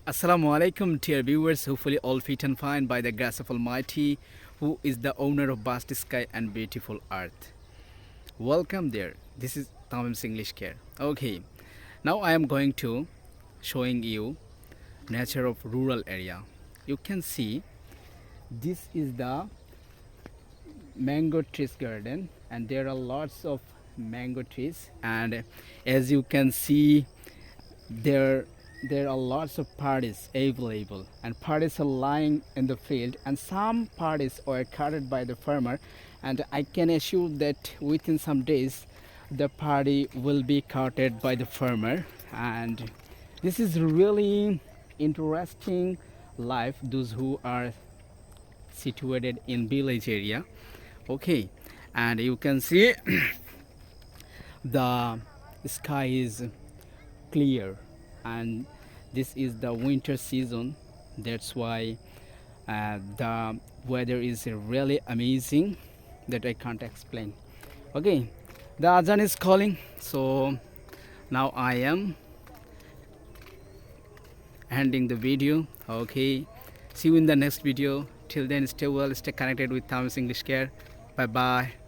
Assalamu alaikum, dear viewers. Hopefully, all fit and fine by the grace of Almighty, who is the owner of vast sky and beautiful earth. Welcome there. This is Tamim's English Care. Okay, now I am going to showing you nature of rural area. You can see this is the mango trees garden, and there are lots of mango trees. And as you can see, there there are lots of parties available, and parties are lying in the field, and some parties are carried by the farmer, and I can assure that within some days the party will be carted by the farmer. And this is really interesting life, those who are situated in village area. Okay, and you can see the sky is clear, and this is the winter season. That's why the weather is really amazing that I can't explain. Okay, the Azan is calling, so now I am ending the video. Okay, see you in the next video. Till then, stay well, stay connected with Thomas English Care. Bye bye.